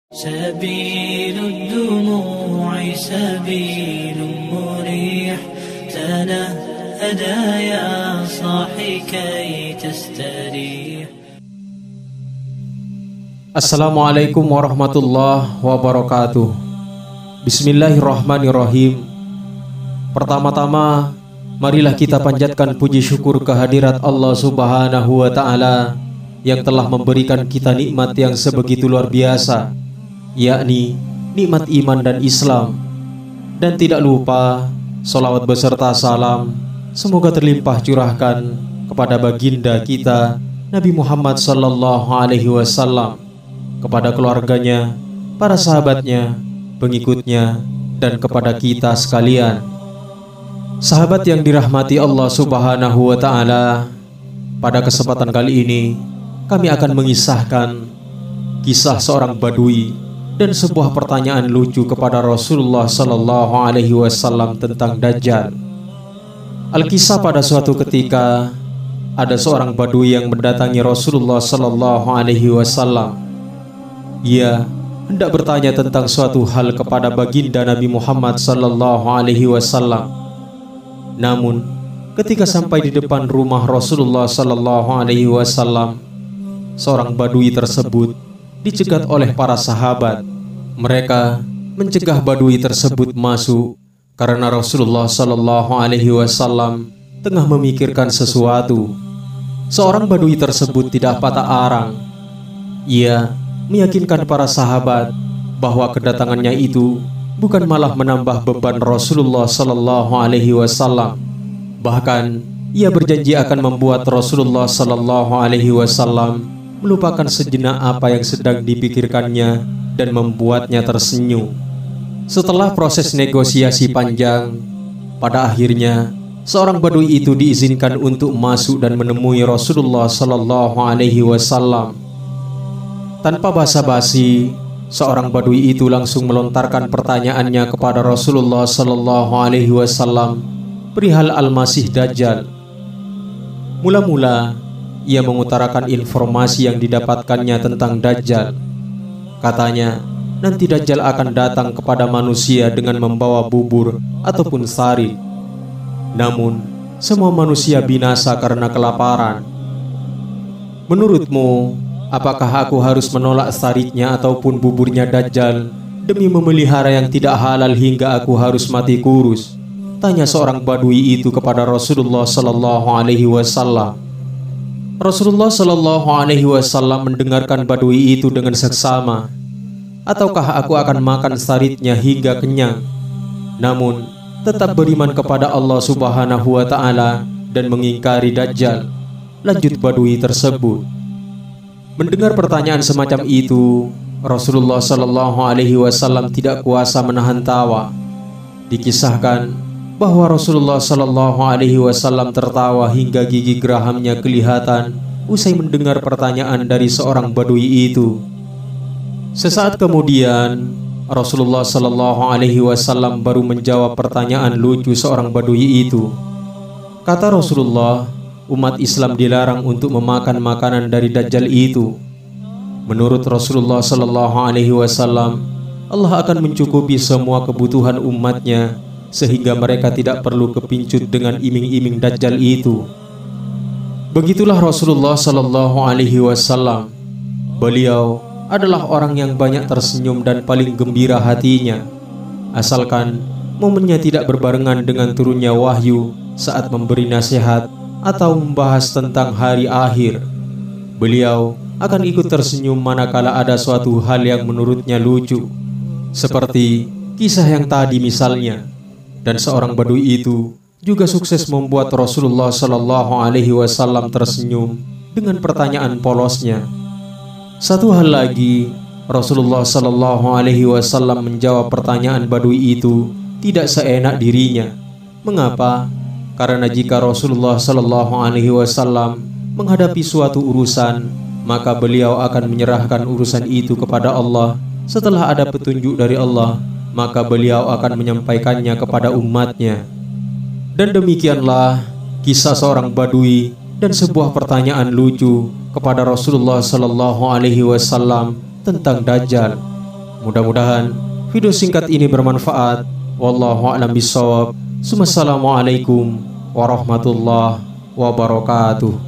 سبيل الدموع سبيل مريح تنهدى يا صاحي كي تستريح. Assalamualaikum warahmatullahi wabarakatuh. Bismillahirrahmanirrahim. Pertama-tama, marilah kita panjatkan puji syukur kehadirat Allah Subhanahu wa Ta'ala yang telah memberikan kita nikmat yang sebegitu luar biasa, yakni nikmat iman dan Islam. Dan tidak lupa, salawat beserta salam semoga terlimpah curahkan kepada baginda kita Nabi Muhammad sallallahu alaihi wasallam, kepada keluarganya, para sahabatnya, pengikutnya, dan kepada kita sekalian. Sahabat yang dirahmati Allah Subhanahu wa Ta'ala, pada kesempatan kali ini kami akan mengisahkan kisah seorang badui dan sebuah pertanyaan lucu kepada Rasulullah sallallahu alaihi wasallam tentang Dajjal. Alkisah, pada suatu ketika ada seorang badui yang mendatangi Rasulullah sallallahu alaihi wasallam. Ia hendak bertanya tentang suatu hal kepada baginda Nabi Muhammad sallallahu alaihi wasallam. Namun, ketika sampai di depan rumah Rasulullah sallallahu alaihi wasallam, seorang badui tersebut dicegat oleh para sahabat. Mereka mencegah badui tersebut masuk karena Rasulullah sallallahu alaihi wasallam tengah memikirkan sesuatu. Seorang badui tersebut tidak patah arang. Ia meyakinkan para sahabat bahwa kedatangannya itu bukan malah menambah beban Rasulullah sallallahu alaihi wasallam. Bahkan ia berjanji akan membuat Rasulullah sallallahu alaihi wasallam melupakan sejenak apa yang sedang dipikirkannya dan membuatnya tersenyum. Setelah proses negosiasi panjang, pada akhirnya seorang badui itu diizinkan untuk masuk dan menemui Rasulullah sallallahu alaihi wasallam. Tanpa basa-basi, seorang badui itu langsung melontarkan pertanyaannya kepada Rasulullah sallallahu alaihi wasallam perihal Al-Masih Dajjal. Mula-mula ia mengutarakan informasi yang didapatkannya tentang Dajjal. Katanya, nanti Dajjal akan datang kepada manusia dengan membawa bubur ataupun sari. Namun, semua manusia binasa karena kelaparan. Menurutmu, apakah aku harus menolak saritnya ataupun buburnya Dajjal demi memelihara yang tidak halal hingga aku harus mati kurus? Tanya seorang badui itu kepada Rasulullah sallallahu alaihi wasallam. Rasulullah sallallahu alaihi wasallam mendengarkan badui itu dengan seksama. Ataukah aku akan makan saritnya hingga kenyang, namun tetap beriman kepada Allah Subhanahu wa Ta'ala dan mengingkari Dajjal? Lanjut badui tersebut. Mendengar pertanyaan semacam itu, Rasulullah sallallahu alaihi wasallam tidak kuasa menahan tawa. Dikisahkan bahwa Rasulullah sallallahu alaihi wasallam tertawa hingga gigi gerahamnya kelihatan usai mendengar pertanyaan dari seorang badui itu. Sesaat kemudian, Rasulullah sallallahu alaihi wasallam baru menjawab pertanyaan lucu seorang badui itu. Kata Rasulullah, umat Islam dilarang untuk memakan makanan dari Dajjal itu. Menurut Rasulullah sallallahu alaihi wasallam, Allah akan mencukupi semua kebutuhan umatnya sehingga mereka tidak perlu kepincut dengan iming-iming Dajjal itu. Begitulah Rasulullah sallallahu alaihi wasallam. Beliau adalah orang yang banyak tersenyum dan paling gembira hatinya, asalkan momennya tidak berbarengan dengan turunnya wahyu saat memberi nasihat atau membahas tentang hari akhir. Beliau akan ikut tersenyum manakala ada suatu hal yang menurutnya lucu, seperti kisah yang tadi misalnya. Dan seorang badui itu juga sukses membuat Rasulullah sallallahu alaihi wasallam tersenyum dengan pertanyaan polosnya. Satu hal lagi, Rasulullah sallallahu alaihi wasallam menjawab pertanyaan badui itu tidak seenak dirinya. Mengapa? Karena jika Rasulullah sallallahu alaihi wasallam menghadapi suatu urusan, maka beliau akan menyerahkan urusan itu kepada Allah. Setelah ada petunjuk dari Allah, maka beliau akan menyampaikannya kepada umatnya. Dan demikianlah kisah seorang badui dan sebuah pertanyaan lucu kepada Rasulullah sallallahu alaihi wasallam tentang Dajjal. Mudah-mudahan video singkat ini bermanfaat. Wallahu a'lam bishawab. Wassalamualaikum warahmatullahi wabarakatuh.